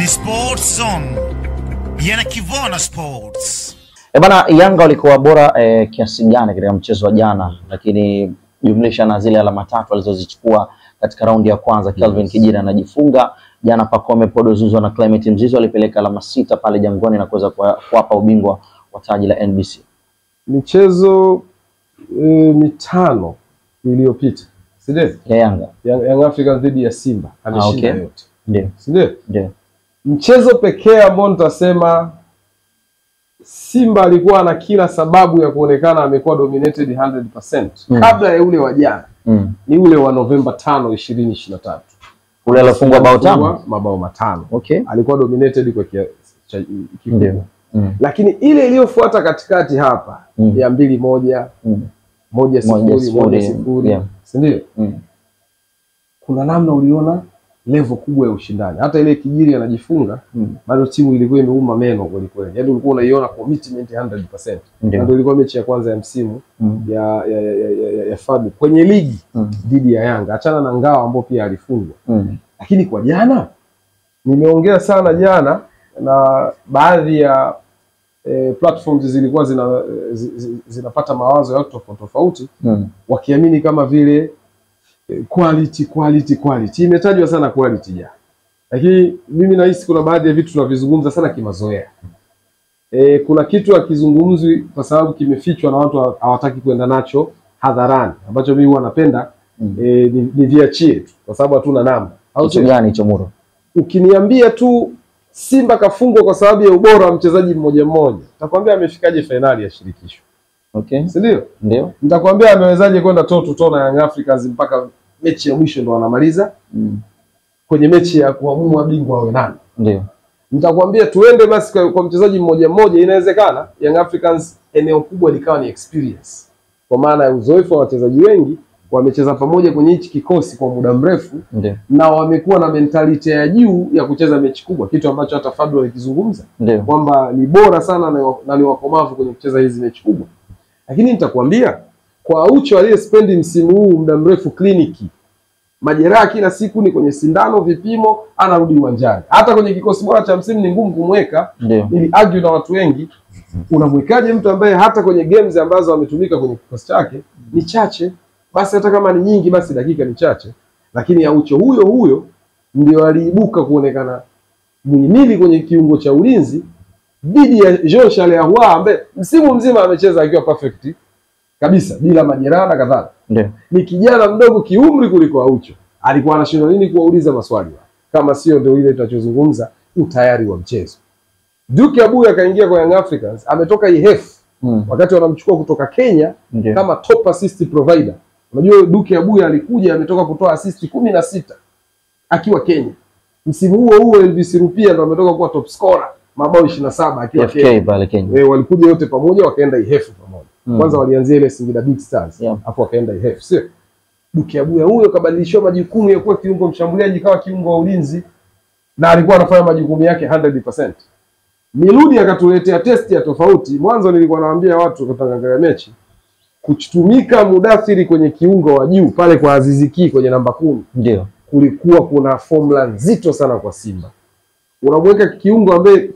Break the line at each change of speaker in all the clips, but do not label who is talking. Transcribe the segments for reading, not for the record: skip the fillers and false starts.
ni Sports Zone yana Kivona Sports.
Bana, Yanga walikuwa bora kiasi gani katika mchezo wa jana, lakini jumlisha na zile alama 3 alizozichukua katika raundi ya kwanza. Kelvin Kijira anajifunga jana. Pacome Podozuzo na Clement Mzizo walipeleka alama 6 pale Jangwani na kuweza kuwapa ubingwa wa taji la NBC.
Michezo 5 iliyopita, si ndio?
Ya Yanga.
Young Africans dhidi ya Simba ameshinda yote.
Ndio.
Si ndio?
Ndio.
Mchezo pekee ambao nitasema Simba alikuwa na kila sababu ya kuonekana amekuwa dominated 100% kabla ya ule wa jana. Ni ule wa Novemba 5, 2023.
Ule alofungwa
mabao 5.
Okay.
Alikuwa dominated kwa kiasi kikubwa. Lakini ile iliyofuata katikati hapa ya 2-1, 1-0, si ndio? Kuna namna uliona level kubwa ya ushindani. Hata ile Kijiri anajifunga, bado timu ilikuwa imeuma meno kweli kweli. Yaani ulikuwa unaiona commitment 100%. Ndio ilikuwa mechi ya kwanza ya msimu ya Fabi kwenye ligi dhidi ya Yanga. Achana na Ngao ambao pia alifungwa. Lakini kwa jana nimeongea sana jana na baadhi ya platforms zilikuwa zinapata mawazo ya watu tofauti wakiamini kama vile quality imetajwa sana quality jana. Lakini mimi nahisi kuna baadhi ya vitu tunavizungumza sana kimazoea. Kuna kitu akizungumzwi kwa sababu kimefichwa na watu hawataki kwenda nacho hadharani, ambacho mimi huwa napenda ni viachie tu kwa sababu hatuna namba.
Au gani hicho Muro?
Ukiniambia tu Simba kafungwa kwa sababu ya ubora wa mchezaji mmoja mmoja, nitakwambia amefikaje finali ya shirikisho.
Okay.
Si ndio?
Ndio.
Nitakwambia amewezaje kwenda toe na Young Africans mpaka mechi ya mwisho ndo wanamaliza. Kwenye mechi ya kuamua bingwa awe nani.
Ndio.
Nitakwambia tuende basi kwa mchezaji mmoja mmoja, inawezekana Young Africans eneo kubwa likawa ni experience. Kwa maana ya uzoefu wa wachezaji wengi wamecheza pamoja kwenye hichi kikosi kwa muda mrefu.
Ndio.
Na wamekuwa na mentality ya juu ya kucheza mechi kubwa, kitu ambacho hata Fadlu alikizungumza kwamba ni bora sana na ni wakomavu kwenye kucheza hizi mechi kubwa. Lakini nitakwambia kwa Aucho aliyespendi msimu huu muda mrefu kliniki, majeraha kila siku, ni kwenye sindano, vipimo, anarudi uwanjani. Hata kwenye kikosi bora cha msimu ni ngumu kumweka. Ili argue na watu wengi, unamwekaje mtu ambaye hata kwenye games ambazo ametumika kwenye kikosi chake ni chache? Basi hata kama ni nyingi basi dakika ni chache. Lakini Aucho huyo ndio aliibuka kuonekana muhimili kwenye kiungo cha ulinzi dhidi ya Jean Charles Ahoua ambaye msimu mzima amecheza akiwa perfect kabisa bila majeraha na kadhalika.
Ndio.
Ni kijana mdogo kiumri kuliko Aucho. Alikuwa anashindwa nini kuwauliza maswali kama sio ndio ile tunachozungumza utayari wa mchezo. Duke Abuya akaingia kwa Young Africans, ametoka IHF wakati wanamchukua kutoka Kenya kama top assist provider. Unajua Duke Abuya alikuja ametoka kutoa assist 16 akiwa Kenya. Msimu huo LBC Rupia ndo ametoka kuwa top scorer, mabao 27 akiwa
FK pale Kenya.
Walikuja wote pamoja wakaenda IHF pamoja. Kwanza walianzia ile Singida Big Stars, hapo wakaenda IHF. Sio Duke Abuya huyo kabadilishwa majukumu ya kuwa kiungo mshambuliaji kawa kiungo wa ulinzi na alikuwa anafanya majukumu yake 100%. Miludi akatuletea test ya tofauti. Mwanzo nilikuwa nawaambia watu kutangalia mechi, kutumika Mudathiri kwenye kiungo wa juu pale kwa Aziz Ki kwenye namba 10.
Ndio.
Kulikuwa kuna formula nzito sana kwa Simba. Unamweka kiungo ambaye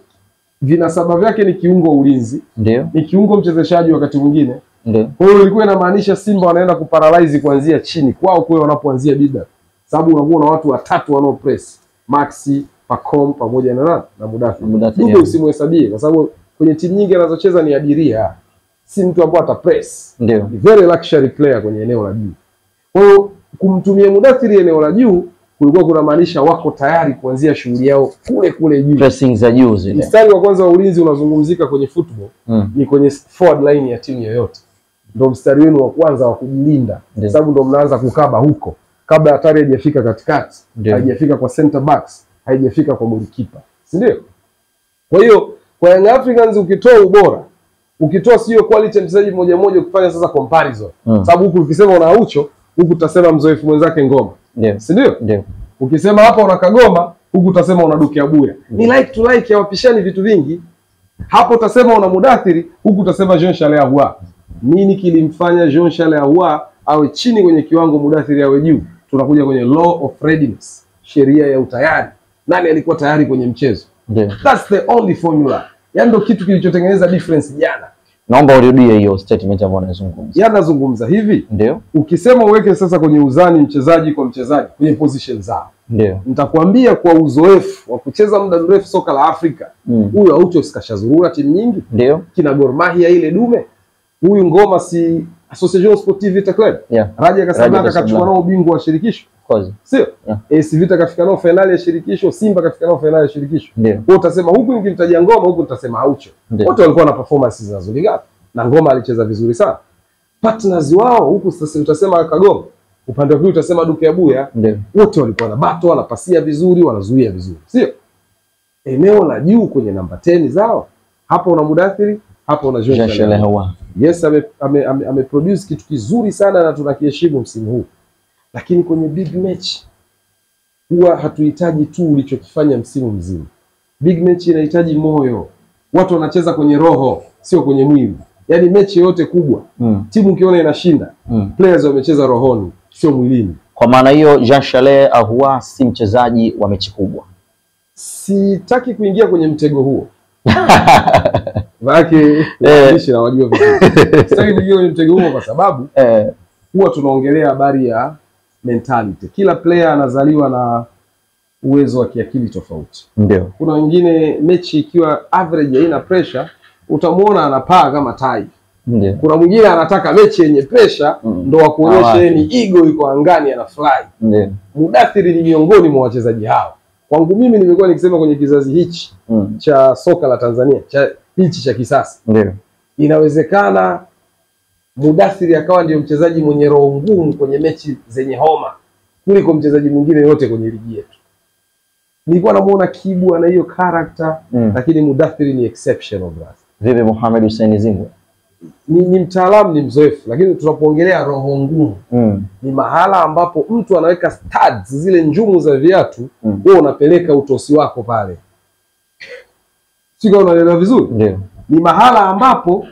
vinasaba vyake ni kiungo ulinzi.
Ndio.
Ni kiungo mchezeshaji wakati mwingine.
Ndio.
Kwa hiyo ilikuwa inamaanisha Simba wanaenda kuparalyze kuanzia chini kwao kule wanapoanzia bida. Sababu unakuwa na watu 3 wanao press. Maxi, Pacome pamoja na Mudathiri. Ndio usimhesabie kwa sababu kwenye timu nyingi anazocheza ni abiria. Si mtu ambaye ata-press.
Ndio.
Ni very luxury player kwenye eneo la juu. Kwa hiyo kumtumia Mudathiri eneo la juu kulikuwa kuna maanisha wako tayari kuanzia shughuli yao kule juu.
Pressing za juu zile.
Mstari wa kwanza wa ulinzi unazungumzika kwenye football ni kwenye forward line ya timu yoyote. Ndio mstari wenu wa kwanza wa kujilinda. Sababu ndio mnaanza kukaba huko kabla hatari haijafika katikati, haijafika kwa center backs, haijafika kwa goalkeeper. Si ndio? Kwa hiyo kwa Young Africans ukitoa ubora, ukitoa sio quality mchezaji mmoja mmoja ukifanya sasa comparison. Sababu huku ukisema una Aucho, huku utasema mzoefu mwenzake Ngoma. Si ndio?
Ndio.
Ukisema hapa una Kagoma, huku utasema una Duke Abuya. Ni like to like ya wapishani vitu vingi. Hapo utasema una Mudathiri, huku utasema Jean Charles Ahoua. Nini kilimfanya Jean Charles Ahoua awe chini kwenye kiwango, Mudathiri awe juu? Tunakuja kwenye law of readiness, sheria ya utayari. nani alikuwa tayari kwenye mchezo. That's the only formula. Yaani ndio kitu kilichotengeneza difference jana.
Naomba urudie hiyo statement ambayo unazungumza.
Yanazungumza hivi.
Ndio.
Ukisema uweke sasa kwenye uzani mchezaji kwa mchezaji kwenye position zao.
Ndio.
Nitakwambia kwa uzoefu wa kucheza muda mrefu soka la Afrika. Huyu Aucho sikashazurura timu nyingi.
Ndio.
Kina Gor Mahia ile dume. Huyu Ngoma si Association Sportive Vita Club.
Yeah.
Raja Casablanca kachukua nao ubingwa wa shirikisho. Sio? AS Vita kafika nao finali ya shirikisho, Simba kafika nao finali ya shirikisho. Kwa utasema huku nikimtajia Ngoma, huku nitasema Aucho. Wote walikuwa na performances zinazolingana. Na Ngoma alicheza vizuri sana. Partners wao huku sasa utasema Kagoma. Upande wa pili utasema Duke Abuya. Wote walikuwa na bato, wanapasia vizuri, wanazuia vizuri. Sio? Eneo la juu kwenye namba 10 zao. Hapo una Mudathiri, hapo una Jean Shalewa. Yes, ame produce kitu kizuri sana na tunakiheshimu msimu huu. Lakini kwenye big match huwa hatuhitaji tu ulichokifanya msimu mzima. Big match inahitaji moyo. Watu wanacheza kwenye roho, sio kwenye mwili. Yaani mechi yote kubwa, timu ukiona inashinda, players wamecheza rohoni, sio mwilini.
Kwa maana hiyo Jean Charles Ahoua si mchezaji wa mechi kubwa.
Sitaki kuingia kwenye mtego huo. Wake waandishi na wajua vizuri. Sitaki kuingia kwenye mtego huo kwa sababu huwa tunaongelea habari ya mentality. Kila player anazaliwa na uwezo wa kiakili tofauti.
Ndio.
Kuna wengine mechi ikiwa average haina pressure, utamuona anapaa kama tai.
Ndio.
Kuna mwingine anataka mechi yenye pressure ndo wakuonyeshe ni ego iko angani ana fly.
Ndio.
Mudathiri ni miongoni mwa wachezaji hao. Kwangu mimi nimekuwa nikisema kwenye kizazi hichi cha soka la Tanzania, cha kisasa.
Ndio.
Inawezekana Mudathiri akawa ndio mchezaji mwenye roho ngumu kwenye mechi zenye homa kuliko mchezaji mwingine yote kwenye ligi yetu. Nilikuwa namuona Kibu ana hiyo character, lakini Mudathiri ni exceptional brother.
Vipi Mohamed Hussein Zimbwe?
Ni mtaalamu, ni mzoefu, lakini tunapoongelea roho ngumu ni mahala ambapo mtu anaweka studs, zile njumu za viatu, wewe unapeleka utosi wako pale. Sio, unaelewa vizuri?
Ndio.
Ni mahala ambapo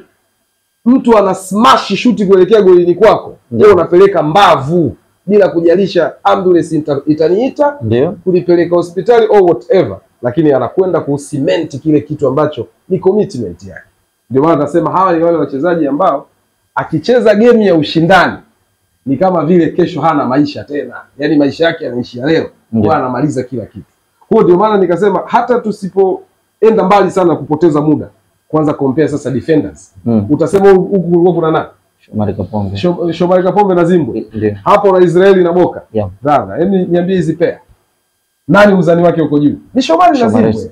mtu ana smash shuti kuelekea golini kwako, wewe unapeleka mbavu bila kujalisha ambulance itaniita kulipeleka hospitali au whatever, lakini anakwenda kucement kile kitu ambacho ni commitment yake. Ndio maana nasema hawa ni wale wachezaji ambao akicheza game ya ushindani ni kama vile kesho hana maisha tena. Yaani maisha yake yanaishia leo. Kwa anamaliza kila kitu. Kwa ndio maana nikasema hata tusipoenda mbali sana kupoteza muda, kwanza compare sasa defenders. Utasema huku kulikuwa kuna nani? Shomari Kapombe na Zimbwe. Hapo na Israeli na Boka. Brother, yaani niambie hizi pair. Nani uzani wake uko juu? Ni Shomari na Zimbwe.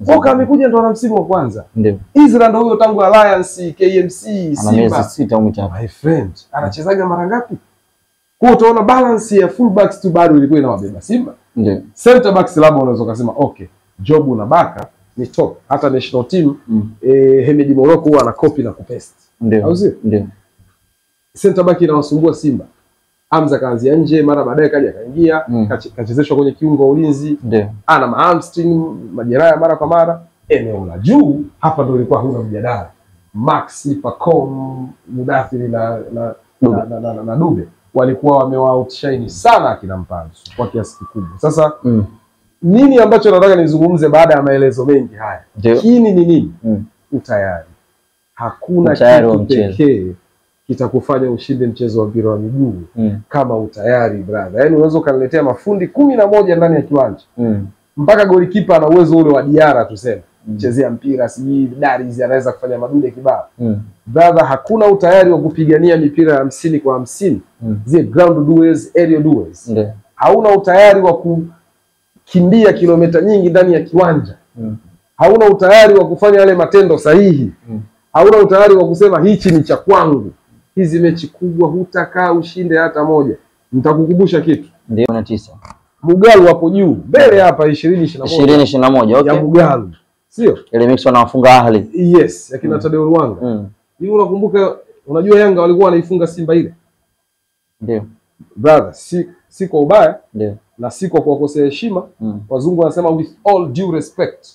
Boka amekuja ndo na msimu wa kwanza.
Ndio.
Israel ndo huyo tangu Alliance, KMC,
Simba. Ana miezi 6 au mitatu.
My friend, anachezaga mara ngapi? Kwa utaona balance ya full backs tu bado ilikuwa inawabeba Simba.
Ndio.
Center backs labda unaweza kusema okay, Jobu na Baka ni top. Hata national team Hemedi Morocco huwa ana copy na kupaste.
Ndio.
Au sio?
Ndio.
Center back inawasumbua Simba. Hamza kaanzia nje, mara baadaye kaja kaingia, kachezeshwa kwenye kiungo ulinzi.
Ndio.
Ana hamstring, majeraha mara kwa mara. Eneo la juu hapa ndio ilikuwa huna mjadala. Maxi, Pacom, Mudathiri na Dube walikuwa wamewa-outshine sana akina Mpanzu kwa kiasi kikubwa. Sasa nini ambacho nataka nizungumze baada ya maelezo mengi haya? Kini ni nini? Utayari. Hakuna kitu pekee kitakufanya ushinde mchezo wa mpira wa miguu kama utayari brother. Yaani unaweza kaniletea mafundi 11 ndani ya kiwanja. Mpaka golikipa ana uwezo ule wa Diara tuseme. Chezea mpira sijui Darius anaweza kufanya madude kibao. Brother, hakuna utayari wa kupigania mipira ya 50 kwa 50. Zile ground duels, aerial duels. Hauna utayari wa kukimbia kilomita nyingi ndani ya kiwanja. Hauna utayari wa kufanya yale matendo sahihi. Hauna utayari wa kusema hichi ni cha kwangu. Hizi mechi kubwa hutakaa ushinde hata moja. Nitakukumbusha kitu.
Ndio 9.
Mugalu hapo juu. Mbele hapa 2021.
Okay.
Ya Mugalu. Sio?
Ile mix wanafunga Ahli.
Yes, yakina Tadeo Ruanga. Hivi unakumbuka, unajua Yanga walikuwa wanaifunga Simba ile?
Ndio.
Brother, si kwa ubaya.
Ndio.
Na si kwa kuwakosea heshima. Wazungu wanasema with all due respect.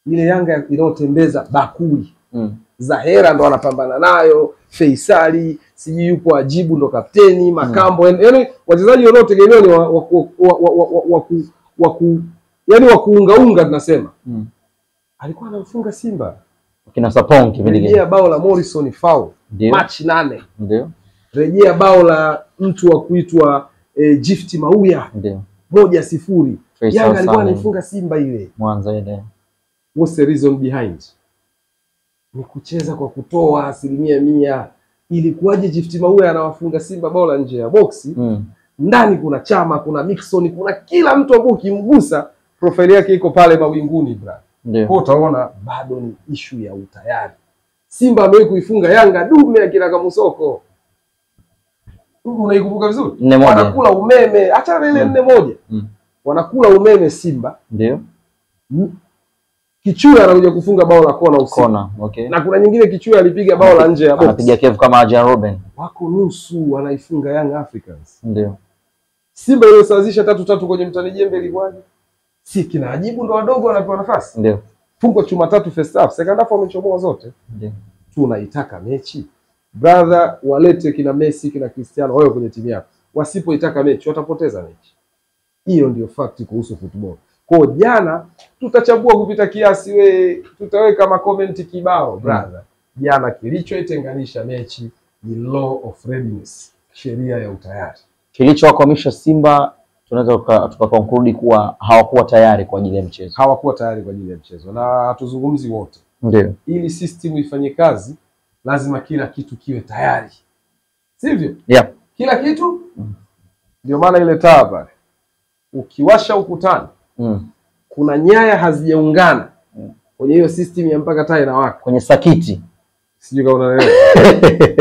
Ile Yanga inayotembeza bakuli. Zahera ndo anapambana nayo, Faisali, siji yupo Ajibu ndo kapteni, Makambo, yaani wachezaji wanaotegemewa ni yani wa kuunga tunasema. Alikuwa anamfunga Simba.
Kina Sapong kipindi gani?
Rejea bao la Morrison foul. Match 8.
Ndio.
Rejea bao la mtu wa kuitwa Gift Mauya.
Ndio.
1-0. Yanga alikuwa anafunga Simba ile.
Mwanza ile.
What's the reason behind? Ni kucheza kwa kutoa 100%. Ilikuwaje Gift Mauya anawafunga Simba bao la nje ya boksi? Ndani kuna Chama, kuna Mixon, kuna kila mtu ambaye ukimgusa profile yake iko pale mawinguni bra. Kwa utaona bado ni issue ya utayari. Simba amewahi kuifunga Yanga dume akina Kamusoko. Unaikumbuka vizuri? Wanakula umeme, acha ile 4-1. Wanakula umeme Simba.
Ndio.
Kichua anakuja kufunga bao la kona usiku.
Okay.
Na kuna nyingine Kichua alipiga bao la nje ya box.
Anapiga kevu kama Arjen Robben.
Wako nusu wanaifunga Young Africans.
Ndio.
Simba iliyosawazisha 3-3 kwenye mtani jembe ilikuwaje? Si kina Ajibu ndo wadogo wanapewa nafasi.
Ndio.
Fungo chuma 3 first half, second half wamechomoa zote.
Ndio.
Tunaitaka mechi. Brother, walete kina Messi, kina Cristiano wao kwenye timu yako. Wasipoitaka mechi watapoteza mechi. Hiyo ndio fact kuhusu football. Kwa jana tutachambua kupita kiasi, tutaweka ma comment kibao brother. Jana kilichoitenganisha mechi ni law of readiness, sheria ya utayari.
Kilichowakwamisha Simba tunaweza tukakonkludi kuwa hawakuwa tayari kwa ajili ya mchezo.
Hawakuwa tayari kwa ajili ya mchezo na hatuzungumzi wote.
Ndio.
Ili system ifanye kazi lazima kila kitu kiwe tayari. Sivyo?
Yeah.
Kila kitu? Ndio maana ile taa pale. Ukiwasha ukutani, kuna nyaya hazijaungana kwenye hiyo system ya mpaka taa inawaka.
Kwenye sakiti.
Sijui kama unaelewa.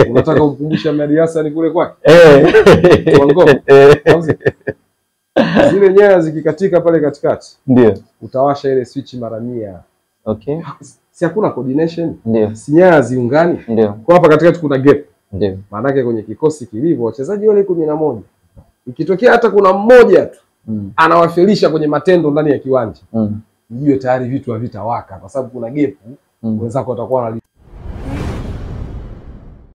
Unataka kumkumbusha Madi Hassan kule kwake? Zile nyaya zikikatika pale katikati.
Ndio.
Utawasha ile switch mara 100.
Okay.
Si hakuna coordination?
Ndio.
Si nyaya ziungani?
Ndio.
Kwa hapa katikati kuna gap.
Ndio.
Maana yake kwenye kikosi kilivyo wachezaji wale 11. Ikitokea hata kuna mmoja tu anawafilisha kwenye matendo ndani ya kiwanja. Mjue tayari vitu havitawaka kwa sababu kuna gap. Wenzako watakuwa